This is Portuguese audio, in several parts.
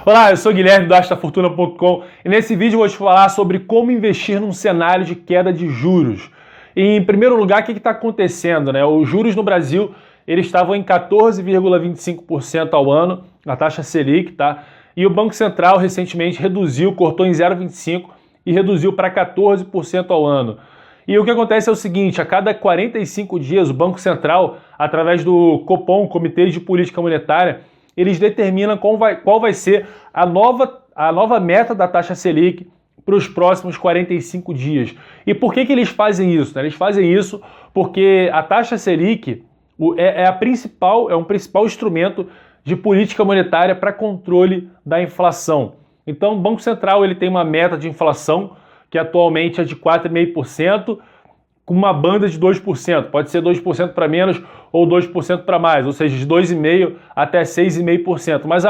Olá, eu sou o Guilherme do AstaFortuna.com e nesse vídeo eu vou te falar sobre como investir num cenário de queda de juros. E, em primeiro lugar, o que está acontecendo, né? Os juros no Brasil eles estavam em 14,25% ao ano, a taxa Selic, tá? E o Banco Central recentemente reduziu, cortou em 0,25% e reduziu para 14% ao ano. E o que acontece é o seguinte, a cada 45 dias o Banco Central, através do Copom, Comitê de Política Monetária, eles determinam qual vai ser a nova meta da taxa Selic para os próximos 45 dias. E por que eles fazem isso? Eles fazem isso porque a taxa Selic é um principal instrumento de política monetária para controle da inflação. Então o Banco Central ele tem uma meta de inflação que atualmente é de 4,5%, com uma banda de 2%. Pode ser 2% para menos ou 2% para mais, ou seja, de 2,5% até 6,5%. Mas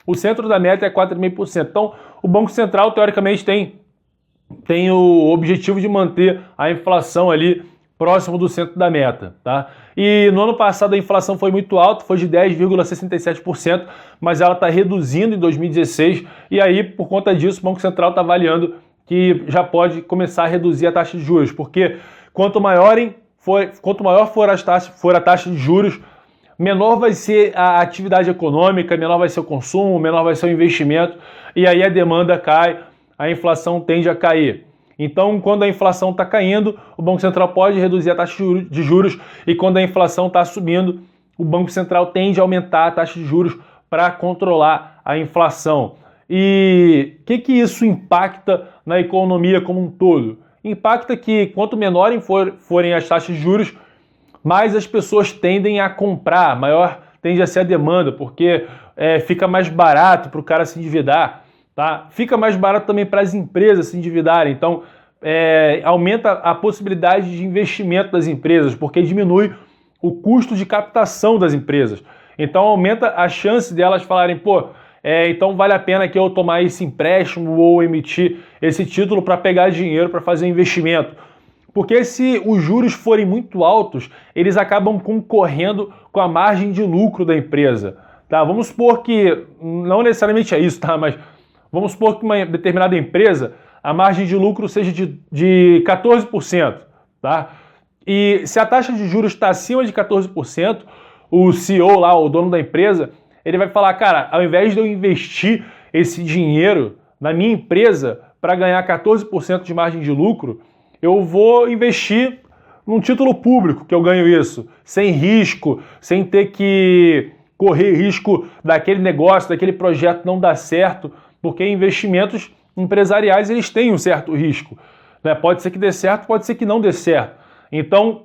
o centro da meta é 4,5%. Então, o Banco Central, teoricamente, tem o objetivo de manter a inflação ali próximo do centro da meta, tá? E no ano passado a inflação foi muito alta, foi de 10,67%, mas ela está reduzindo em 2016, e aí, por conta disso, o Banco Central está avaliando que já pode começar a reduzir a taxa de juros, porque quanto maior for a taxa de juros, menor vai ser a atividade econômica, menor vai ser o consumo, menor vai ser o investimento, e aí a demanda cai, a inflação tende a cair. Então, quando a inflação está caindo, o Banco Central pode reduzir a taxa de juros, e quando a inflação está subindo, o Banco Central tende a aumentar a taxa de juros para controlar a inflação. E o que isso impacta na economia como um todo? Impacta que quanto menores forem as taxas de juros, mais as pessoas tendem a comprar, maior tende a ser a demanda, porque fica mais barato para o cara se endividar, tá? Fica mais barato também para as empresas se endividarem, então aumenta a possibilidade de investimento das empresas, porque diminui o custo de captação das empresas. Então aumenta a chance delas falarem, pô, então vale a pena que eu tomar esse empréstimo ou emitir esse título para pegar dinheiro para fazer investimento. Porque se os juros forem muito altos, eles acabam concorrendo com a margem de lucro da empresa. Tá? Vamos supor que, não necessariamente é isso, tá? Mas vamos supor que uma determinada empresa, a margem de lucro seja de 14%. Tá? E se a taxa de juros está acima de 14%, o CEO lá, o dono da empresa, ele vai falar, cara, ao invés de eu investir esse dinheiro na minha empresa para ganhar 14% de margem de lucro, eu vou investir num título público que eu ganho isso, sem risco, sem ter que correr risco daquele negócio, daquele projeto não dar certo, porque investimentos empresariais eles têm um certo risco, né? Pode ser que dê certo, pode ser que não dê certo. Então,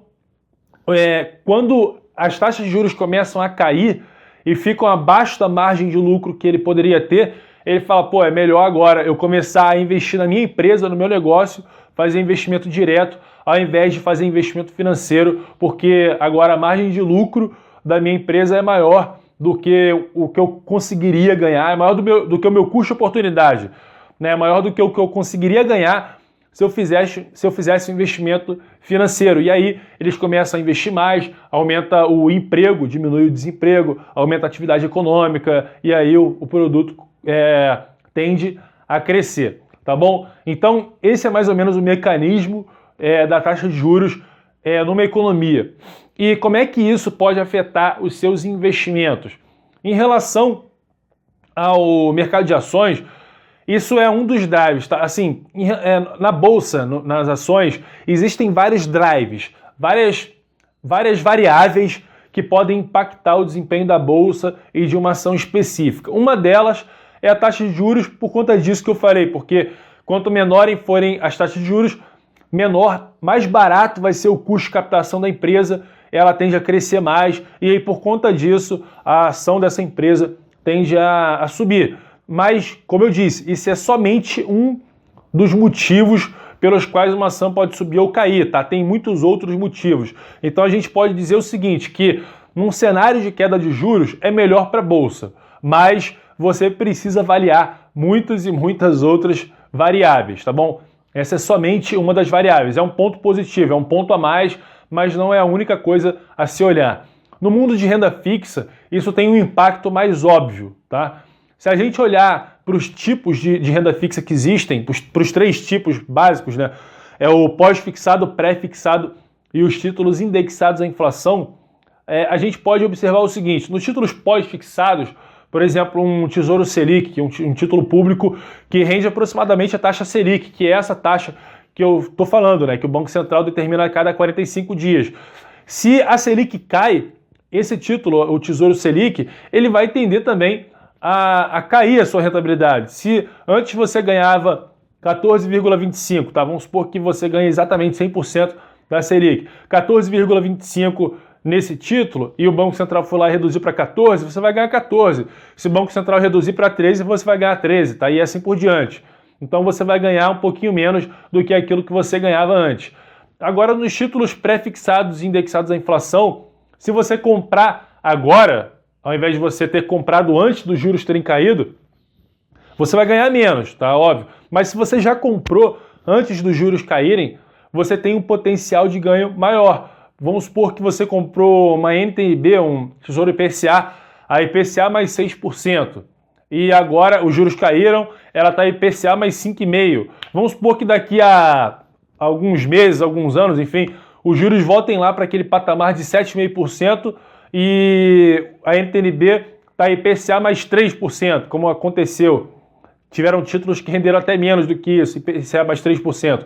quando as taxas de juros começam a cair, e ficam abaixo da margem de lucro que ele poderia ter, ele fala, pô, é melhor agora eu começar a investir na minha empresa, no meu negócio, fazer investimento direto, ao invés de fazer investimento financeiro, porque agora a margem de lucro da minha empresa é maior do que o que eu conseguiria ganhar, é maior do que o meu custo de oportunidade, né? É maior do que o que eu conseguiria ganhar se eu fizesse um investimento financeiro. E aí eles começam a investir mais, aumenta o emprego, diminui o desemprego, aumenta a atividade econômica e aí o produto tende a crescer, tá bom? Então esse é mais ou menos o mecanismo da taxa de juros numa economia. E como é que isso pode afetar os seus investimentos? Em relação ao mercado de ações, isso é um dos drives, tá? Assim, na bolsa, nas ações, existem vários drives, várias variáveis que podem impactar o desempenho da bolsa e de uma ação específica. Uma delas é a taxa de juros, por conta disso que eu falei, porque quanto menores forem as taxas de juros, mais barato vai ser o custo de captação da empresa, ela tende a crescer mais, e aí por conta disso a ação dessa empresa tende a subir. Mas, como eu disse, isso é somente um dos motivos pelos quais uma ação pode subir ou cair, tá? Tem muitos outros motivos. Então a gente pode dizer o seguinte, que num cenário de queda de juros é melhor para a bolsa, mas você precisa avaliar muitas e muitas outras variáveis, tá bom? Essa é somente uma das variáveis, é um ponto positivo, é um ponto a mais, mas não é a única coisa a se olhar. No mundo de renda fixa, isso tem um impacto mais óbvio, tá? Se a gente olhar para os tipos de renda fixa que existem, para os 3 tipos básicos, né? É o pós-fixado, pré-fixado e os títulos indexados à inflação, a gente pode observar o seguinte: nos títulos pós-fixados, por exemplo, um Tesouro Selic, que é um título público que rende aproximadamente a taxa Selic, que é essa taxa que eu estou falando, né? Que o Banco Central determina a cada 45 dias. Se a Selic cai, esse título, o Tesouro Selic, ele vai tender também a cair a sua rentabilidade. Se antes você ganhava 14,25, tá? Vamos supor que você ganha exatamente 100% da Selic. 14,25 nesse título e o Banco Central foi lá e reduziu para 14, você vai ganhar 14. Se o Banco Central reduzir para 13, você vai ganhar 13, tá? E assim por diante. Então você vai ganhar um pouquinho menos do que aquilo que você ganhava antes. Agora, nos títulos pré-fixados e indexados à inflação, se você comprar agora, ao invés de você ter comprado antes dos juros terem caído, você vai ganhar menos, tá? Óbvio. Mas se você já comprou antes dos juros caírem, você tem um potencial de ganho maior. Vamos supor que você comprou uma NTNB, um Tesouro IPCA, a IPCA mais 6%. E agora os juros caíram, ela está IPCA mais 5,5%. Vamos supor que daqui a alguns meses, alguns anos, enfim, os juros voltem lá para aquele patamar de 7,5% e a NTNB está IPCA mais 3%, como aconteceu. Tiveram títulos que renderam até menos do que isso, IPCA mais 3%.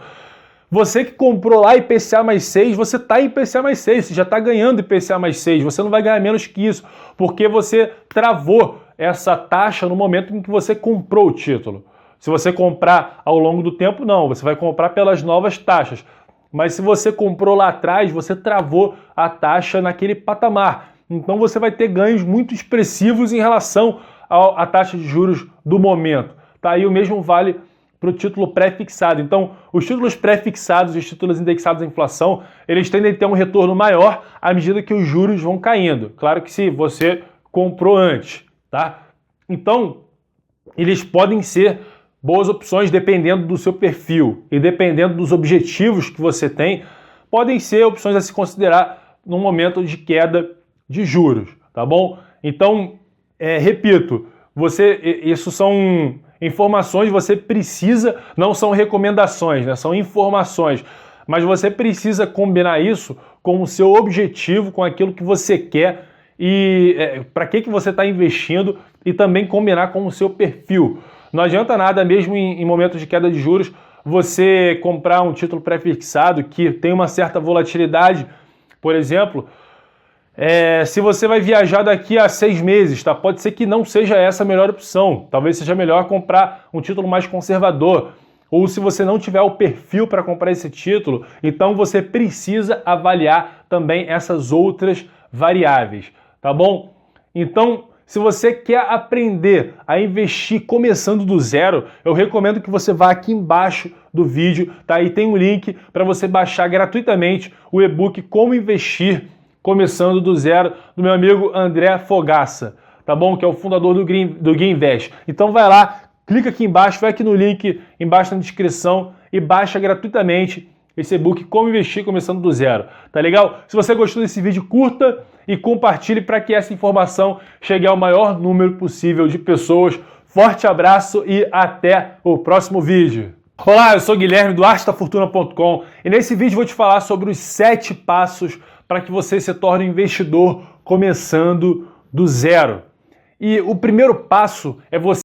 Você que comprou lá IPCA mais 6, você está em IPCA mais 6, você já está ganhando IPCA mais 6, você não vai ganhar menos que isso, porque você travou essa taxa no momento em que você comprou o título. Se você comprar ao longo do tempo, não, você vai comprar pelas novas taxas. Mas se você comprou lá atrás, você travou a taxa naquele patamar. Então você vai ter ganhos muito expressivos em relação à taxa de juros do momento. Tá? E o mesmo vale para o título pré-fixado. Então, os títulos pré-fixados e os títulos indexados à inflação, eles tendem a ter um retorno maior à medida que os juros vão caindo. Claro que se você comprou antes, tá? Então, eles podem ser boas opções dependendo do seu perfil e dependendo dos objetivos que você tem, podem ser opções a se considerar no momento de queda de juros, tá bom? Então, repito, isso são informações, você precisa, não são recomendações, né? São informações, mas você precisa combinar isso com o seu objetivo, com aquilo que você quer e para que você está investindo e também combinar com o seu perfil. Não adianta nada, mesmo em momentos de queda de juros, você comprar um título pré-fixado que tem uma certa volatilidade, por exemplo. Se você vai viajar daqui a 6 meses, tá? Pode ser que não seja essa a melhor opção. Talvez seja melhor comprar um título mais conservador. Ou se você não tiver o perfil para comprar esse título, então você precisa avaliar também essas outras variáveis, tá bom? Então, se você quer aprender a investir começando do zero, eu recomendo que você vá aqui embaixo do vídeo, tá? E tem um link para você baixar gratuitamente o e-book Como Investir Começando do Zero, do meu amigo André Fogaça, tá bom? Que é o fundador do Guia Invest. Então vai lá, clica aqui embaixo, vai aqui no link embaixo na descrição e baixa gratuitamente esse e-book Como Investir Começando do Zero, tá legal? Se você gostou desse vídeo, curta e compartilhe para que essa informação chegue ao maior número possível de pessoas. Forte abraço e até o próximo vídeo. Olá, eu sou o Guilherme do artestafortuna.com e nesse vídeo vou te falar sobre os 7 passos para que você se torne um investidor começando do zero. E o primeiro passo é você